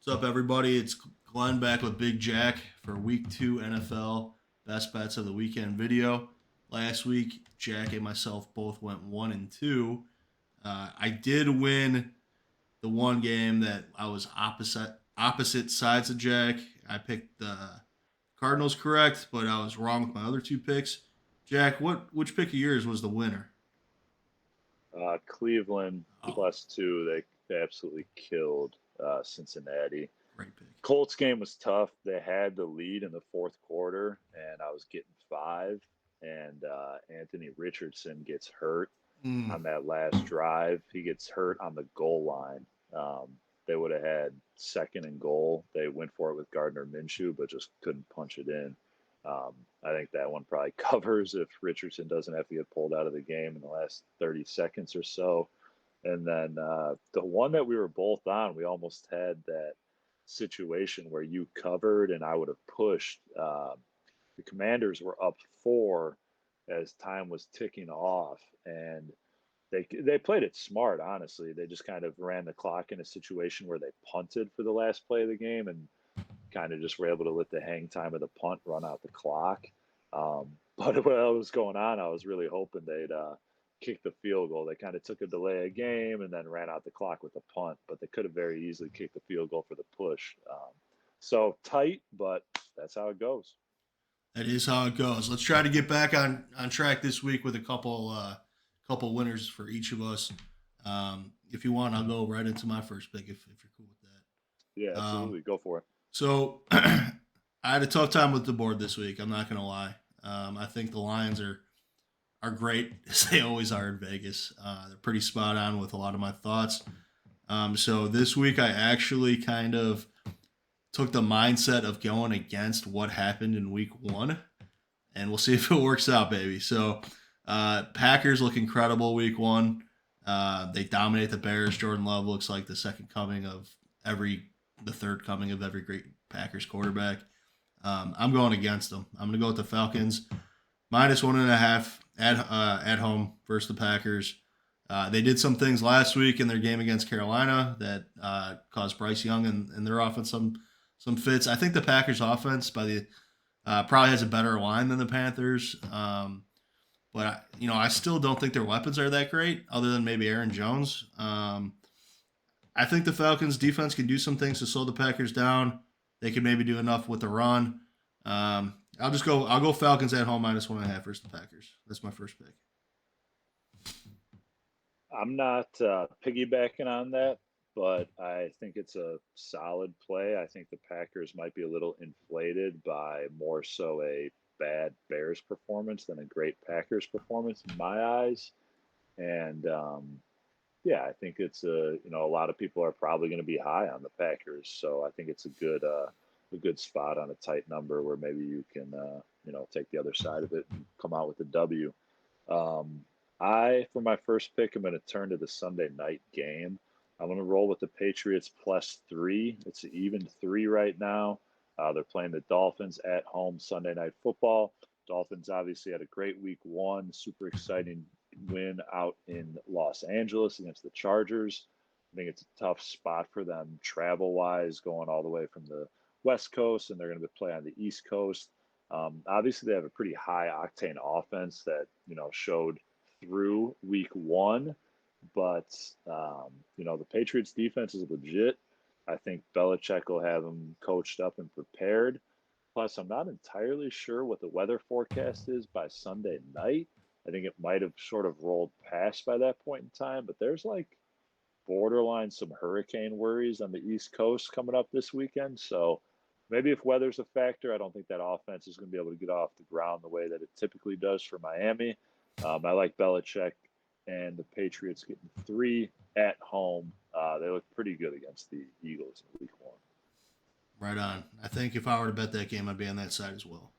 What's up, everybody? It's Glenn back with Big Jack for Week 2 NFL Best Bets of the Weekend video. Last week, Jack and myself both went 1 and 2. I did win the one game that I was opposite sides of Jack. I picked the Cardinals correct, but I was wrong with my other two picks. Jack, which pick of yours was the winner? Cleveland Oh, +2. They absolutely killed Cincinnati. great pick. Colts game was tough. They had the lead in the fourth quarter, and I was getting five. And Anthony Richardson gets hurt Mm, on that last drive. He gets hurt on the goal line. They would have had second and goal. They went for it with Gardner Minshew, but just couldn't punch it in. I think that one probably covers if Richardson doesn't have to get pulled out of the game in the last 30 seconds or so. And then the one that we were both on, we almost had that situation where you covered and I would have pushed. The Commanders were up four as time was ticking off, and they played it smart. Honestly, they just kind of ran the clock in a situation where they punted for the last play of the game and kind of just were able to let the hang time of the punt run out the clock. But while it was going on, I was really hoping they'd kick the field goal. They kind of took a delay of game and then ran out the clock with the punt, but they could have very easily kicked the field goal for the push. So tight, but that's how it goes. that is how it goes. Let's try to get back on track this week with a couple winners for each of us. If you want, I'll go right into my first pick if you're cool with Yeah, that. absolutely. Go for it. So I had a tough time with the board this week. I'm not gonna lie. I think the Lions are great as they always are in Vegas. They're pretty spot on with a lot of my thoughts. So this week I actually kind of took the mindset of going against what happened in week 1, and we'll see if it works out, baby. So Packers look incredible week 1. They dominate the Bears. Jordan Love looks like the third coming of every great Packers quarterback. I'm going against them. I'm going to go with the Falcons -1.5 at home versus the Packers. They did some things last week in their game against Carolina that caused Bryce Young and their offense some fits. I think the Packers offense probably has a better line than the Panthers. But I still don't think their weapons are that great, other than maybe Aaron Jones. I think the Falcons defense can do some things to slow the Packers down. They can maybe do enough with the run. I'll go Falcons at home -1.5 versus the Packers. That's my first pick. I'm not piggybacking on that, but I think it's a solid play. I think the Packers might be a little inflated by more so a bad Bears performance than a great Packers performance in my eyes. And yeah, I think it's a lot of people are probably going to be high on the Packers, so I think it's a good spot on a tight number where maybe you can take the other side of it and come out with a W. Um, for my first pick, I'm going to turn to the Sunday night game. I'm going to roll with the Patriots +3. It's an even three right now. They're playing the Dolphins at home Sunday night football. Dolphins obviously had a great week 1, super exciting win out in Los Angeles against the Chargers. I think it's a tough spot for them travel wise, going all the way from the West Coast, and they're going to play on the East Coast. Obviously, they have a pretty high octane offense that showed through week 1, but the Patriots defense is legit. I think Belichick will have them coached up and prepared. Plus, I'm not entirely sure what the weather forecast is by Sunday night. I think it might have sort of rolled past by that point in time, but there's like borderline some hurricane worries on the East Coast coming up this weekend. So maybe if weather's a factor, I don't think that offense is going to be able to get off the ground the way that it typically does for Miami. I like Belichick and the Patriots getting 3 at home. They look pretty good against the Eagles in week 1. Right on. I think if I were to bet that game, I'd be on that side as well.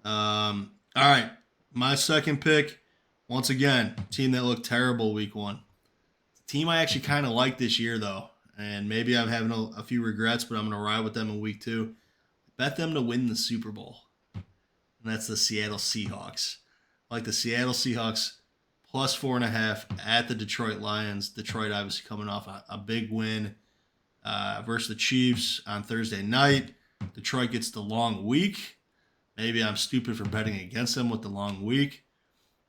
All right, my second pick. Once again, team that looked terrible week 1. Team I actually kind of like this year though, and maybe I'm having a few regrets, but I'm going to ride with them in week 2. Bet them to win the Super Bowl, and that's the Seattle Seahawks. I like the Seattle Seahawks +4.5 at the Detroit Lions. Detroit obviously coming off a big win versus the Chiefs on Thursday night. Detroit gets the long week. Maybe I'm stupid for betting against them with the long week,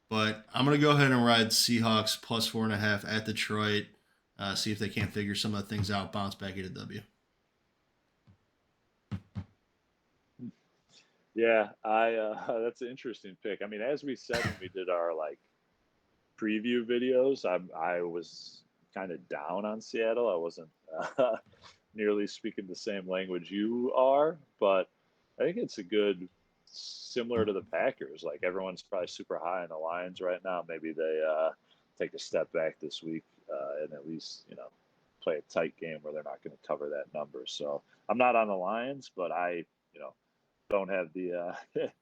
but I'm going to go ahead and ride Seahawks plus 4.5 at Detroit. See if they can't figure some of the things out. Bounce back at a W. Yeah, I that's an interesting pick. I mean, as we said when we did our like preview videos, I was kind of down on Seattle. I wasn't nearly speaking the same language you are, but I think it's a good similar to the Packers. Like everyone's probably super high on the Lions right now. Maybe they take a step back this week and at least play a tight game where they're not going to cover that number. So I'm not on the Lions, but I don't have the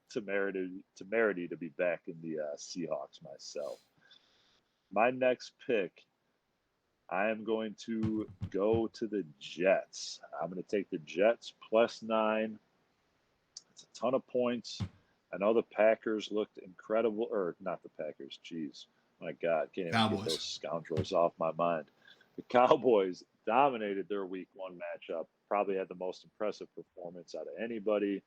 temerity to be back in the Seahawks myself. My next pick, I am going to go to the Jets. I'm going to take the Jets plus 9. It's a ton of points. I know the Packers looked incredible, or not the Packers. Jeez, my God, can't even get those scoundrels off my mind. The Cowboys dominated their Week 1 matchup. Probably had the most impressive performance out of anybody.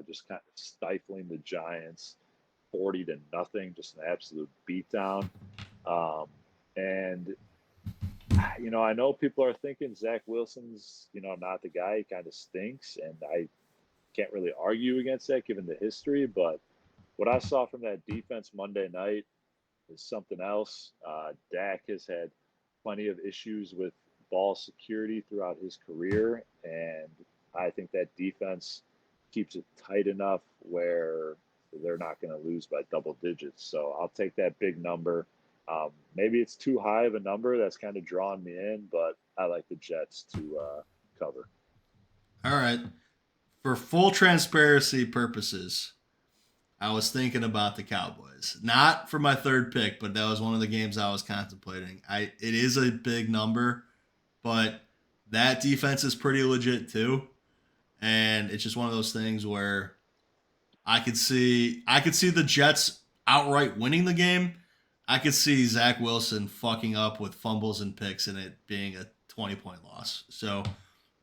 Just kind of stifling the Giants, 40-0, just an absolute beatdown. And I know people are thinking Zach Wilson's, not the guy. He kind of stinks, and I can't really argue against that given the history. But what I saw from that defense Monday night is something else. Dak has had plenty of issues with ball security throughout his career, and I think that defense keeps it tight enough where they're not going to lose by double digits. So I'll take that big number. Maybe it's too high of a number. That's kind of drawing me in, but I like the Jets to cover. All right. For full transparency purposes, I was thinking about the Cowboys. Not for my third pick, but that was one of the games I was contemplating. It is a big number, but that defense is pretty legit too. And it's just one of those things where I could see the Jets outright winning the game. I could see Zach Wilson fucking up with fumbles and picks and it being a 20-point loss. So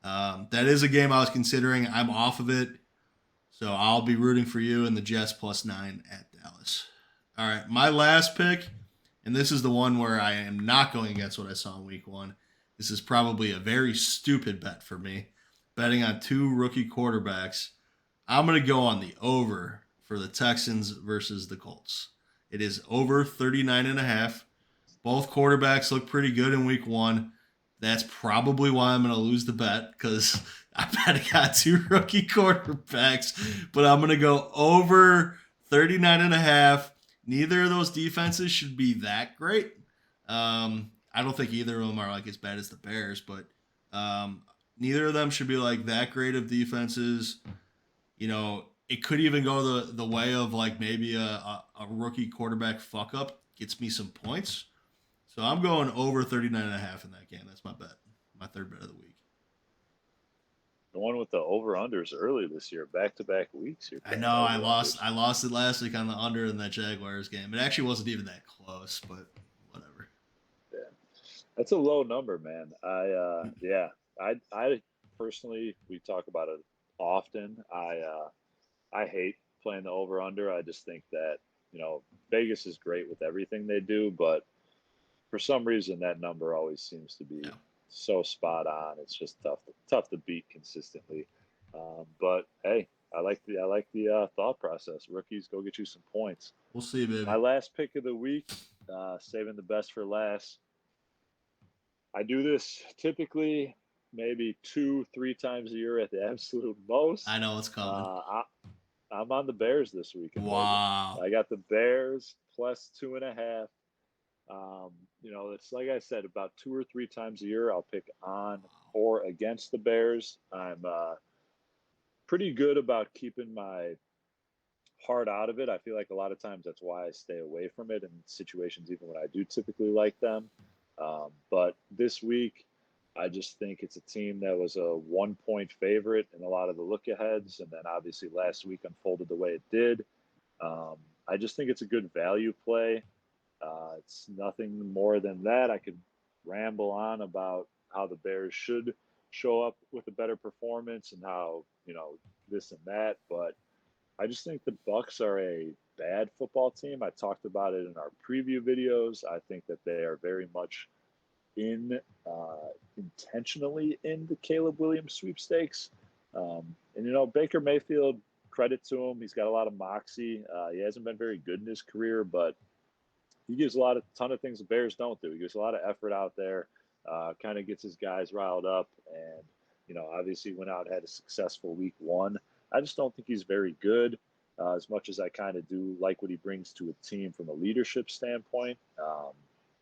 that is a game I was considering. I'm off of it. So I'll be rooting for you and the Jets plus 9 at Dallas. All right, my last pick, and this is the one where I am not going against what I saw in Week 1. This is probably a very stupid bet for me, betting on 2 rookie quarterbacks. I'm going to go on the over for the Texans versus the Colts. It is over 39.5. Both quarterbacks look pretty good in Week 1. That's probably why I'm going to lose the bet because I bet I got 2 rookie quarterbacks. But I'm going to go over 39.5. Neither of those defenses should be that great. I don't think either of them are like as bad as the Bears, but neither of them should be like that great of defenses. It could even go the way of like maybe a rookie quarterback fuck up gets me some points. So I'm going over 39.5 in that game. That's my bet. My third bet of the week. The one with the over-unders early this year, back-to-back weeks. I know I lost it last week on the under in that Jaguars game. It actually wasn't even that close, but whatever. Yeah. That's a low number, man. I personally, we talk about it often. I hate playing the over under. I just think that, Vegas is great with everything they do, but for some reason that number always seems to be so spot on. It's just tough to beat consistently. But hey, I like the thought process. Rookies, go get you some points. We'll see, baby. My last pick of the week, saving the best for last. I do this typically maybe 2-3 times a year at the absolute most. I know it's coming. I'm on the Bears this week. Wow. I got the Bears plus 2.5. It's like I said, about 2 or 3 times a year I'll pick on or against the Bears. I'm pretty good about keeping my heart out of it. I feel like a lot of times that's why I stay away from it in situations even when I do typically like them. But this week, I just think it's a team that was a 1-point favorite in a lot of the look aheads. And then obviously last week unfolded the way it did. I just think it's a good value play. It's nothing more than that. I could ramble on about how the Bears should show up with a better performance and how, this and that. But I just think the Bucks are a bad football team. I talked about it in our preview videos. I think that they are very much in intentionally in the Caleb Williams sweepstakes. And Baker Mayfield, credit to him, he's got a lot of moxie. He hasn't been very good in his career, but he gives a ton of things the Bears don't do. He gives a lot of effort out there, kind of gets his guys riled up, and obviously went out and had a successful week one. I just don't think he's very good. As much as I kind of do like what he brings to a team from a leadership standpoint,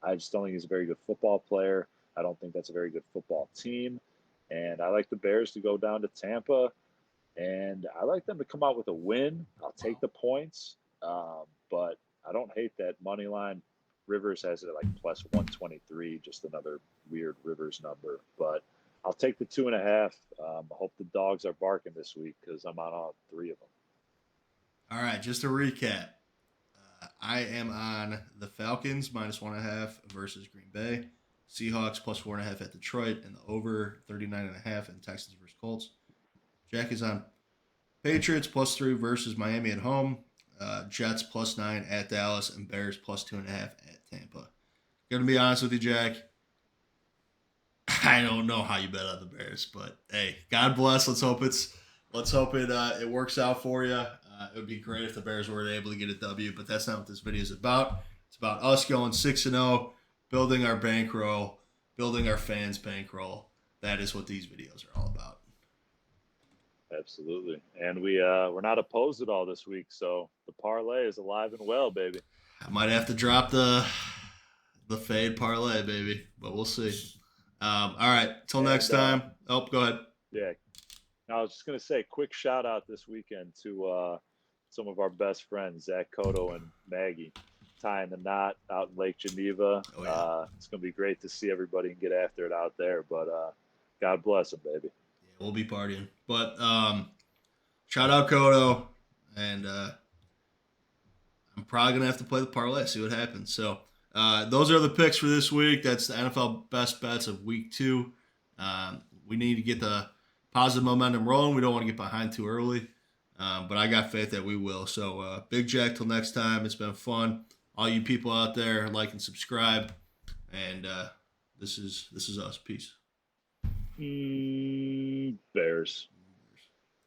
I just don't think he's a very good football player. I don't think that's a very good football team. And I like the Bears to go down to Tampa, and I like them to come out with a win. I'll take the points, but I don't hate that money line. Rivers has it at like plus 123, just another weird Rivers number. But I'll take the 2.5. I hope the dogs are barking this week because I'm on all three of them. All right, just to recap, I am on the Falcons -1.5 versus Green Bay, Seahawks +4.5 at Detroit, and the over 39.5 in Texans versus Colts. Jack is on Patriots +3 versus Miami at home, Jets +9 at Dallas, and Bears +2.5 at Tampa. Gonna be honest with you, Jack. I don't know how you bet on the Bears, but hey, God bless. Let's hope it works out for you. It would be great if the Bears were able to get a W, but that's not what this video is about. It's about us going 6-0, building our bankroll, building our fans' bankroll. That is what these videos are all about. Absolutely. And we're not opposed at all this week, so the parlay is alive and well, baby. I might have to drop the fade parlay, baby, but we'll see. All right, till next time. Oh, go ahead. Yeah, I was just gonna say, quick shout out this weekend to some of our best friends, Zach Cotto and Maggie, tying the knot out in Lake Geneva. Oh, yeah. It's gonna be great to see everybody and get after it out there. But God bless them, baby. Yeah, we'll be partying. But shout out Cotto, and I'm probably gonna have to play the parlay, see what happens. So those are the picks for this week. That's the NFL best bets of week 2. We need to get the positive momentum rolling. We don't want to get behind too early, but I got faith that we will. So Big Jack, till next time. It's been fun. All you people out there, like and subscribe. And this is us. Peace. Bears.